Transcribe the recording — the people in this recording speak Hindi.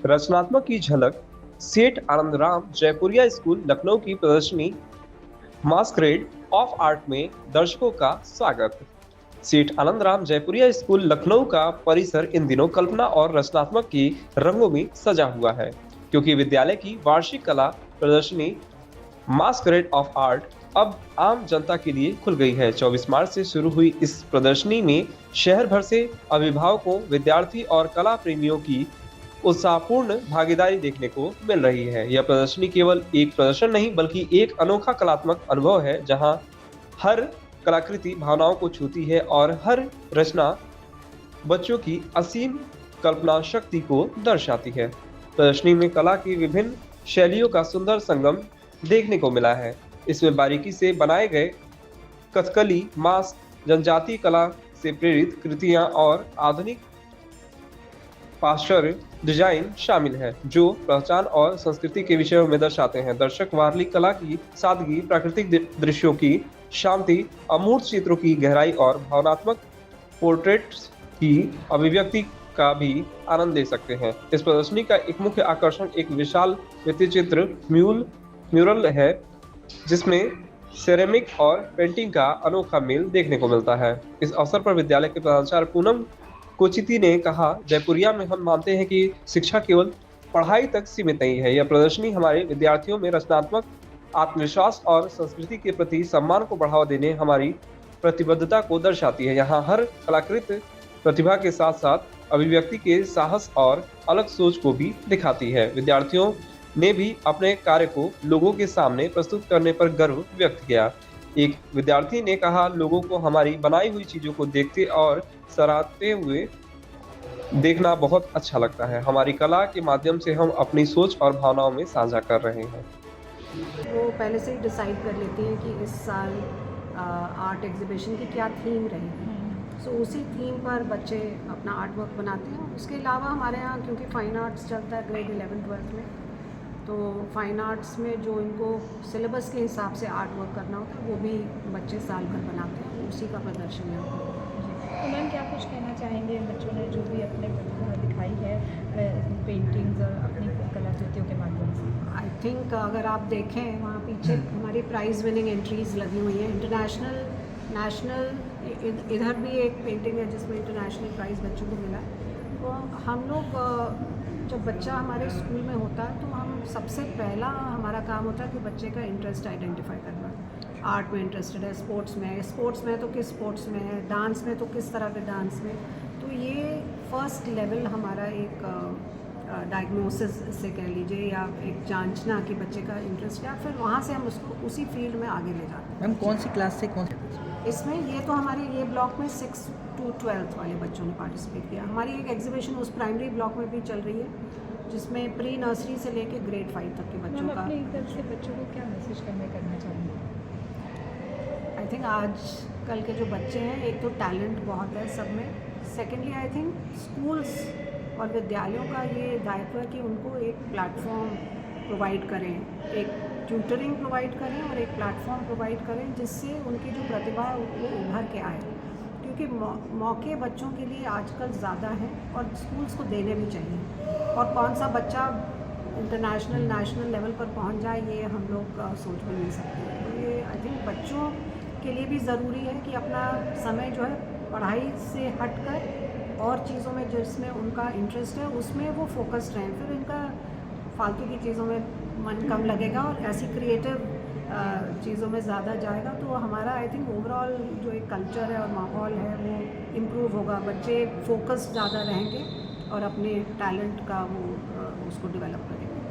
रचनात्मक की झलक। सेठ आनंदराम जयपुरिया स्कूल लखनऊ की प्रदर्शनी मास्करेड ऑफ आर्ट में दर्शकों का स्वागत। सेठ आनंदराम जयपुरिया स्कूल लखनऊ का परिसर इन दिनों कल्पना और रचनात्मक की रंगों में सजा हुआ है, क्योंकि विद्यालय की वार्षिक कला प्रदर्शनी मास्करेड ऑफ आर्ट अब आम जनता के लिए खुल गई है। 24 मार्च से शुरू हुई इस प्रदर्शनी में शहर भर से अभिभावकों, विद्यार्थी और कला प्रेमियों की उत्साहपूर्ण भागीदारी देखने को मिल रही है। यह प्रदर्शनी केवल एक प्रदर्शन नहीं, बल्कि एक अनोखा कलात्मक अनुभव है, जहां हर कलाकृति भावनाओं को छूती है और हर रचना बच्चों की असीम कल्पना शक्ति को दर्शाती है। प्रदर्शनी में कला की विभिन्न शैलियों का सुंदर संगम देखने को मिला है। इसमें बारीकी से बनाए गए कथकली, मास्क, जनजातीय कला से प्रेरित कृतियां और आधुनिक पाश्चर्य डिजाइन शामिल है, जो पहचान और संस्कृति के विषयों में दर्शाते हैं। दर्शक वारली कला की सादगी, प्राकृतिक दृश्यों की शांति, अमूर्त चित्रों की गहराई और भावनात्मक पोर्ट्रेट्स की अभिव्यक्ति का भी आनंद ले सकते हैं। इस प्रदर्शनी का एक मुख्य आकर्षण एक विशाल भित्तिचित्र म्यूरल है, जिसमें सेरेमिक और पेंटिंग का अनोखा मेल देखने को मिलता है। इस अवसर पर विद्यालय के प्रधानाचार्य पूनम कोचिति ने कहा, जयपुरिया में हम मानते हैं कि शिक्षा केवल पढ़ाई तक सीमित नहीं है। यह प्रदर्शनी हमारे विद्यार्थियों में रचनात्मक आत्मविश्वास और संस्कृति के प्रति सम्मान को बढ़ावा देने हमारी प्रतिबद्धता को दर्शाती है। यहाँ हर कलाकृत प्रतिभा के साथ साथ अभिव्यक्ति के साहस और अलग सोच को भी दिखाती है। विद्यार्थियों ने भी अपने कार्य को लोगों के सामने प्रस्तुत करने पर गर्व व्यक्त किया। एक विद्यार्थी ने कहा, लोगों को हमारी बनाई हुई चीजों को देखते और सराहते हुए देखना बहुत अच्छा लगता है। हमारी कला के माध्यम से हम अपनी सोच और भावनाओं में साझा कर रहे हैं। वो पहले से ही डिसाइड कर लेती हैं कि इस साल आर्ट एग्जीबिशन की क्या थीम रहेगी। सो उसी थीम पर बच्चे अपना आर्ट वर्क बनाते हैं। उसके अलावा हमारे यहाँ क्योंकि फ़ाइन आर्ट्स चलता है ग्रेड 11-12 में, तो फ़ाइन आर्ट्स में जो इनको सिलेबस के हिसाब से आर्ट वर्क करना होता है वो भी बच्चे साल भर बनाते हैं, उसी का प्रदर्शन है। तो मैम क्या कुछ कहना चाहेंगे बच्चों ने जो भी अपने प्रतिभा दिखाई है पेंटिंग्स और अपनी कलाकृतियों के माध्यम से? आई थिंक अगर आप देखें वहाँ पीछे हमारी प्राइज़ विनिंग एंट्रीज़ लगी हुई हैं, इंटरनेशनल, नेशनल, इधर भी एक पेंटिंग है जिसमें इंटरनेशनल प्राइज़ बच्चों को मिला है। तो हम लोग जब बच्चा हमारे स्कूल में होता है तो हम सबसे पहला हमारा काम होता है कि बच्चे का इंटरेस्ट आइडेंटिफाई करना। आर्ट में इंटरेस्टेड है, स्पोर्ट्स में तो किस स्पोर्ट्स में है, डांस में तो किस तरह के डांस में। तो ये फर्स्ट लेवल हमारा एक डायग्नोसिस से कह लीजिए, या एक जांचना कि बच्चे का इंटरेस्ट क्या, फिर वहाँ से हम उसको उसी फील्ड में आगे ले जाते हैं। मैम कौन सी क्लास से कौन इसमें ये तो हमारे ये ब्लॉक में 6 to 12 वाले बच्चों ने पार्टिसिपेट किया। हमारी एक एग्जीबिशन उस प्राइमरी ब्लॉक में भी चल रही है, जिसमें प्री नर्सरी से लेके ग्रेड 5 तक के बच्चों का। अपनी तरफ से बच्चों को क्या मैसेज करना चाहेंगे? आई थिंक आज कल के जो बच्चे हैं, एक तो टैलेंट बहुत है सब में, सेकेंडली आई थिंक स्कूल्स और विद्यालयों का ये दायित्व है कि उनको एक प्लेटफॉर्म प्रोवाइड करें, एक ट्यूटरिंग प्रोवाइड करें और एक प्लेटफॉर्म प्रोवाइड करें जिससे उनकी जो प्रतिभा है वो उभर के आए। क्योंकि मौके बच्चों के लिए आजकल ज़्यादा हैं और स्कूल्स को देने भी चाहिए। और कौन सा बच्चा इंटरनेशनल, नेशनल लेवल पर पहुंच जाए, ये हम लोग सोच भी नहीं सकते। तो ये आई थिंक बच्चों के लिए भी ज़रूरी है कि अपना समय जो है पढ़ाई से हटकर और चीज़ों में जिसमें उनका इंटरेस्ट है उसमें वो फोकस्ड रहें। फिर इनका फालतू की चीज़ों में मन कम लगेगा और ऐसी क्रिएटिव चीज़ों में ज़्यादा जाएगा। तो हमारा आई थिंक ओवरऑल जो एक कल्चर है और माहौल है वो इम्प्रूव होगा। बच्चे फोकस्ड ज़्यादा रहेंगे और अपने टैलेंट का वो उसको डेवलप करेंगे।